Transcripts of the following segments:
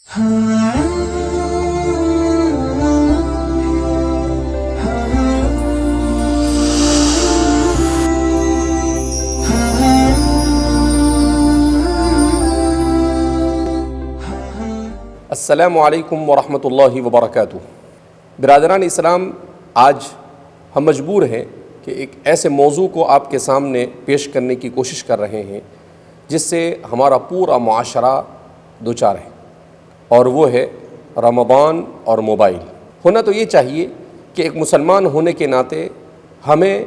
السلام علیکم ورحمۃ اللہ وبرکاتہ۔ برادران اسلام، آج ہم مجبور ہیں کہ ایک ایسے موضوع کو آپ کے سامنے پیش کرنے کی کوشش کر رہے ہیں جس سے ہمارا پورا معاشرہ دوچار ہے، اور وہ ہے رمضان اور موبائل۔ ہونا تو یہ چاہیے کہ ایک مسلمان ہونے کے ناطے ہمیں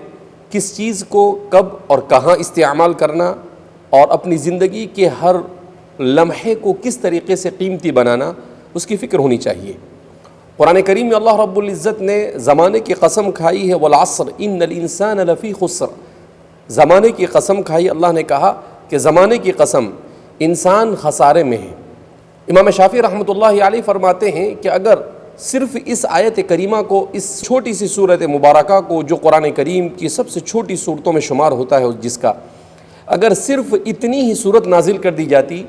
کس چیز کو کب اور کہاں استعمال کرنا اور اپنی زندگی کے ہر لمحے کو کس طریقے سے قیمتی بنانا، اس کی فکر ہونی چاہیے۔ قرآن کریم میں اللہ رب العزت نے زمانے کی قسم کھائی ہے، والعصر ان الانسان لفی خسر۔ زمانے کی قسم کھائی، اللہ نے کہا کہ زمانے کی قسم، انسان خسارے میں ہے۔ امام شافعی رحمۃ اللہ علیہ فرماتے ہیں کہ اگر صرف اس آیت کریمہ کو، اس چھوٹی سی صورت مبارکہ کو جو قرآن کریم کی سب سے چھوٹی صورتوں میں شمار ہوتا ہے جس کا، اگر صرف اتنی ہی صورت نازل کر دی جاتی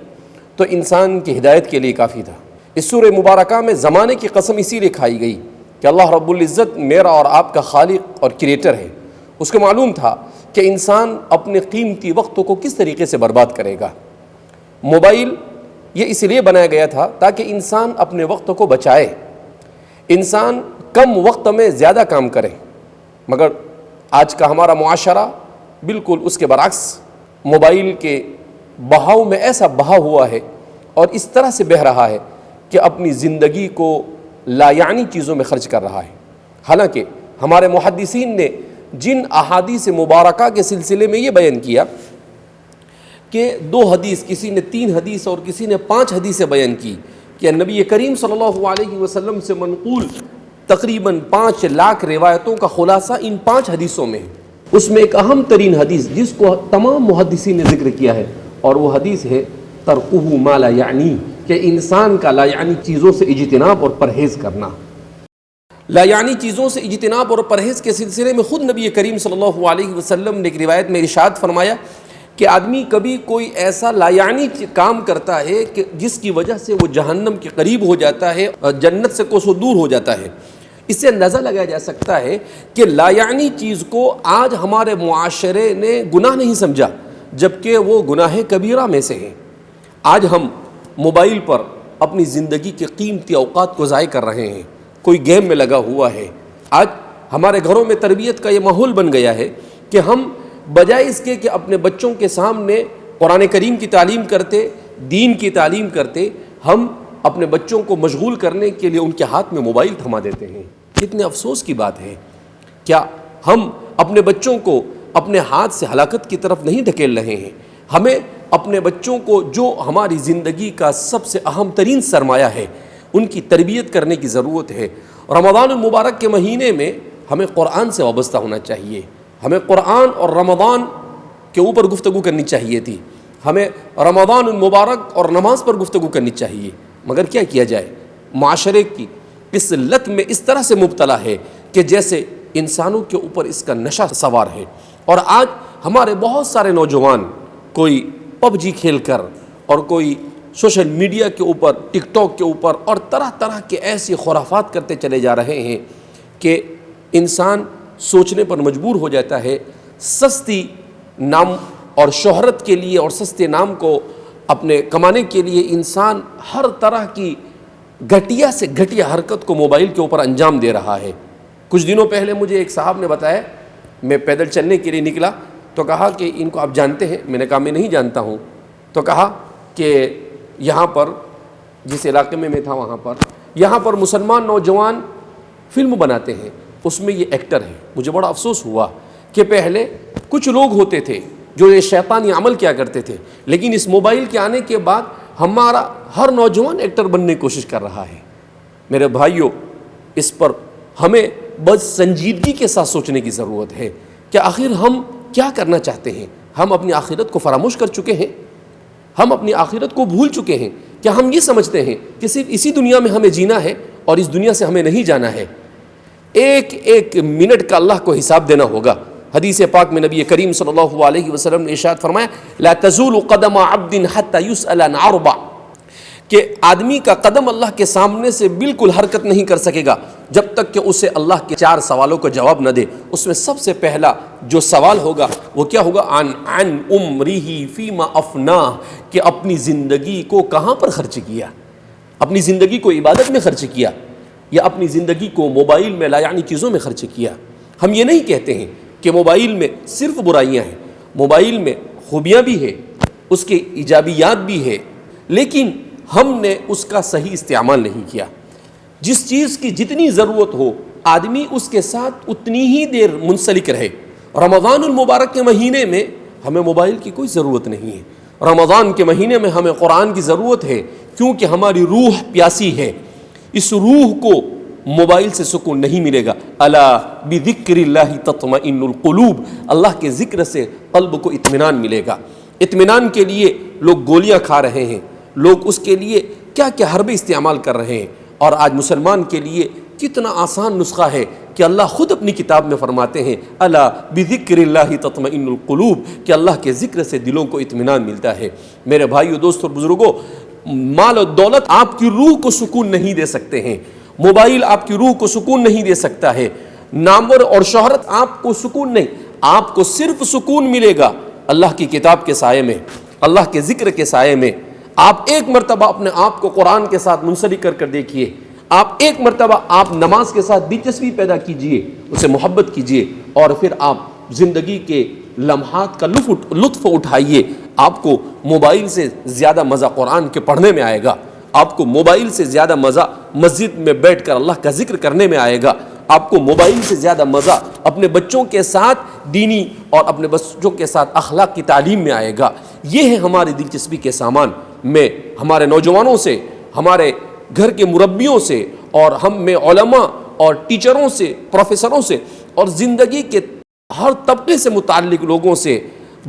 تو انسان کی ہدایت کے لیے کافی تھا۔ اس سورہ مبارکہ میں زمانے کی قسم اسی لیے کھائی گئی کہ اللہ رب العزت میرا اور آپ کا خالق اور کریٹر ہے۔ اس کو معلوم تھا کہ انسان اپنے قیمتی وقتوں کو کس طریقے سے برباد کرے گا۔ موبائل یہ اس لیے بنایا گیا تھا تاکہ انسان اپنے وقت کو بچائے، انسان کم وقت میں زیادہ کام کرے، مگر آج کا ہمارا معاشرہ بالکل اس کے برعکس موبائل کے بہاؤ میں ایسا بہا ہوا ہے اور اس طرح سے بہہ رہا ہے کہ اپنی زندگی کو لا یعنی چیزوں میں خرچ کر رہا ہے۔ حالانکہ ہمارے محدثین نے جن احادیث مبارکہ کے سلسلے میں یہ بیان کیا کہ 2 حدیث، کسی نے 3 حدیث اور کسی نے 5 حدیثیں بیان کی کہ نبی کریم صلی اللہ علیہ وسلم سے منقول تقریباً 5 لاکھ روایتوں کا خلاصہ ان 5 حدیثوں میں ہے۔ اس میں ایک اہم ترین حدیث جس کو تمام محدثین نے ذکر کیا ہے، اور وہ حدیث ہے ترکہ ما لا یعنی، کہ انسان کا لا یعنی چیزوں سے اجتناب اور پرہیز کرنا۔ لا یعنی چیزوں سے اجتناب اور پرہیز کے سلسلے میں خود نبی کریم صلی اللہ علیہ وسلم نے ایک روایت میں ارشاد فرمایا کہ آدمی کبھی کوئی ایسا لا یعنی کام کرتا ہے کہ جس کی وجہ سے وہ جہنم کے قریب ہو جاتا ہے اور جنت سے کوسوں دور ہو جاتا ہے۔ اس سے اندازہ لگایا جا سکتا ہے کہ لا یعنی چیز کو آج ہمارے معاشرے نے گناہ نہیں سمجھا، جبکہ وہ گناہ کبیرہ میں سے ہے۔ آج ہم موبائل پر اپنی زندگی کے قیمتی اوقات کو ضائع کر رہے ہیں، کوئی گیم میں لگا ہوا ہے۔ آج ہمارے گھروں میں تربیت کا یہ ماحول بن گیا ہے کہ ہم بجائے اس کے کہ اپنے بچوں کے سامنے قرآن کریم کی تعلیم کرتے، دین کی تعلیم کرتے، ہم اپنے بچوں کو مشغول کرنے کے لیے ان کے ہاتھ میں موبائل تھما دیتے ہیں۔ کتنے افسوس کی بات ہے، کیا ہم اپنے بچوں کو اپنے ہاتھ سے ہلاکت کی طرف نہیں دھکیل رہے ہیں؟ ہمیں اپنے بچوں کو جو ہماری زندگی کا سب سے اہم ترین سرمایہ ہے، ان کی تربیت کرنے کی ضرورت ہے۔ رمضان المبارک کے مہینے میں ہمیں قرآن سے وابستہ ہونا چاہیے، ہمیں قرآن اور رمضان کے اوپر گفتگو کرنی چاہیے تھی، ہمیں رمضان المبارک اور نماز پر گفتگو کرنی چاہیے، مگر کیا کیا جائے؟ معاشرے کی اس لت میں اس طرح سے مبتلا ہے کہ جیسے انسانوں کے اوپر اس کا نشہ سوار ہے، اور آج ہمارے بہت سارے نوجوان کوئی پب جی کھیل کر اور کوئی سوشل میڈیا کے اوپر، ٹک ٹاک کے اوپر اور طرح طرح کے ایسی خرافات کرتے چلے جا رہے ہیں کہ انسان سوچنے پر مجبور ہو جاتا ہے۔ سستی نام اور شہرت کے لیے اور سستے نام کو اپنے کمانے کے لیے انسان ہر طرح کی گھٹیا سے گھٹیا حرکت کو موبائل کے اوپر انجام دے رہا ہے۔ کچھ دنوں پہلے مجھے ایک صاحب نے بتایا، میں پیدل چلنے کے لیے نکلا تو کہا کہ ان کو آپ جانتے ہیں؟ میں نے کہا میں نہیں جانتا ہوں۔ تو کہا کہ یہاں پر جس علاقے میں تھا وہاں پر یہاں پر مسلمان نوجوان فلم بناتے ہیں، اس میں یہ ایکٹر ہے۔ مجھے بڑا افسوس ہوا کہ پہلے کچھ لوگ ہوتے تھے جو یہ شیطانی عمل کیا کرتے تھے، لیکن اس موبائل کے آنے کے بعد ہمارا ہر نوجوان ایکٹر بننے کی کوشش کر رہا ہے۔ میرے بھائیوں، اس پر ہمیں بس سنجیدگی کے ساتھ سوچنے کی ضرورت ہے کہ آخر ہم کیا کرنا چاہتے ہیں۔ ہم اپنی آخرت کو فراموش کر چکے ہیں، ہم اپنی آخرت کو بھول چکے ہیں۔ کیا ہم یہ سمجھتے ہیں کہ صرف اسی دنیا میں ہمیں جینا ہے اور اس دنیا سے ہمیں نہیں جانا ہے؟ ایک ایک منٹ کا اللہ کو حساب دینا ہوگا۔ حدیث پاک میں نبی کریم صلی اللہ علیہ وسلم نے ارشاد فرمایا لا تزول قدم عبد حتى يسأل عن 4، کہ آدمی کا قدم اللہ کے سامنے سے بالکل حرکت نہیں کر سکے گا جب تک کہ اسے اللہ کے 4 سوالوں کا جواب نہ دے۔ اس میں سب سے پہلا جو سوال ہوگا وہ کیا ہوگا؟ عن عمرہ فیما افناہ، کہ اپنی زندگی کو کہاں پر خرچ کیا، اپنی زندگی کو عبادت میں خرچ کیا یا اپنی زندگی کو موبائل میں لا یعنی چیزوں میں خرچ کیا۔ ہم یہ نہیں کہتے ہیں کہ موبائل میں صرف برائیاں ہیں، موبائل میں خوبیاں بھی ہے، اس کے ایجابیات بھی ہے، لیکن ہم نے اس کا صحیح استعمال نہیں کیا۔ جس چیز کی جتنی ضرورت ہو آدمی اس کے ساتھ اتنی ہی دیر منسلک رہے۔ رمضان المبارک کے مہینے میں ہمیں موبائل کی کوئی ضرورت نہیں ہے، رمضان کے مہینے میں ہمیں قرآن کی ضرورت ہے، کیونکہ ہماری روح پیاسی ہے۔ اس روح کو موبائل سے سکون نہیں ملے گا۔ الا بذکر اللہ تطمئن القلوب، اللہ کے ذکر سے قلب کو اطمینان ملے گا۔ اطمینان کے لیے لوگ گولیاں کھا رہے ہیں، لوگ اس کے لیے کیا کیا حربے استعمال کر رہے ہیں، اور آج مسلمان کے لیے کتنا آسان نسخہ ہے کہ اللہ خود اپنی کتاب میں فرماتے ہیں الا بذکر اللہ تطمئن القلوب، کہ اللہ کے ذکر سے دلوں کو اطمینان ملتا ہے۔ میرے بھائیو، دوستو اور بزرگوں، مال و دولت آپ کی روح کو سکون نہیں دے سکتے ہیں، موبائل آپ کی روح کو سکون نہیں دے سکتا ہے، نامور اور شہرت آپ کو سکون نہیں، آپ کو صرف سکون ملے گا اللہ کی کتاب کے سائے میں، اللہ کے ذکر کے سائے میں۔ آپ ایک مرتبہ اپنے آپ کو قرآن کے ساتھ منسلک کر دیکھیے، آپ ایک مرتبہ آپ نماز کے ساتھ دلچسپی پیدا کیجئے، اسے محبت کیجئے، اور پھر آپ زندگی کے لمحات کا لطف اٹھائیے۔ آپ کو موبائل سے زیادہ مزہ قرآن کے پڑھنے میں آئے گا، آپ کو موبائل سے زیادہ مزہ مسجد میں بیٹھ کر اللہ کا ذکر کرنے میں آئے گا، آپ کو موبائل سے زیادہ مزہ اپنے بچوں کے ساتھ دینی اور اپنے بچوں کے ساتھ اخلاق کی تعلیم میں آئے گا۔ یہ ہے ہماری دلچسپی کے سامان۔ میں ہمارے نوجوانوں سے، ہمارے گھر کے مربیوں سے، اور ہم میں علماء اور ٹیچروں سے، پروفیسروں سے، اور زندگی کے ہر طبقے سے متعلق لوگوں سے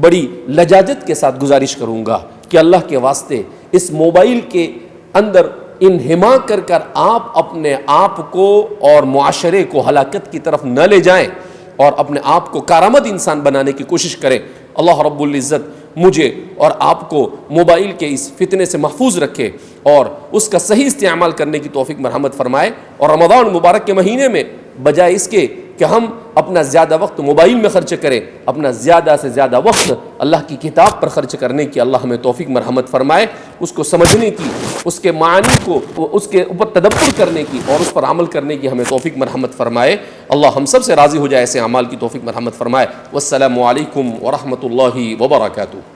بڑی لجاجت کے ساتھ گزارش کروں گا کہ اللہ کے واسطے اس موبائل کے اندر انہماک کر آپ اپنے آپ کو اور معاشرے کو ہلاکت کی طرف نہ لے جائیں، اور اپنے آپ کو کارآمد انسان بنانے کی کوشش کریں۔ اللہ رب العزت مجھے اور آپ کو موبائل کے اس فتنے سے محفوظ رکھے اور اس کا صحیح استعمال کرنے کی توفیق مرحمت فرمائے۔ اور رمضان مبارک کے مہینے میں بجائے اس کے کہ ہم اپنا زیادہ وقت موبائل میں خرچ کریں، اپنا زیادہ سے زیادہ وقت اللہ کی کتاب پر خرچ کرنے کی اللہ ہمیں توفیق مرحمت فرمائے، اس کو سمجھنے کی، اس کے معنی کو، اس کے اوپر تدبر کرنے کی اور اس پر عمل کرنے کی ہمیں توفیق مرحمت فرمائے۔ اللہ ہم سب سے راضی ہو جائے، ایسے اعمال کی توفیق مرحمت فرمائے۔ والسلام علیکم ورحمۃ اللہ وبرکاتہ۔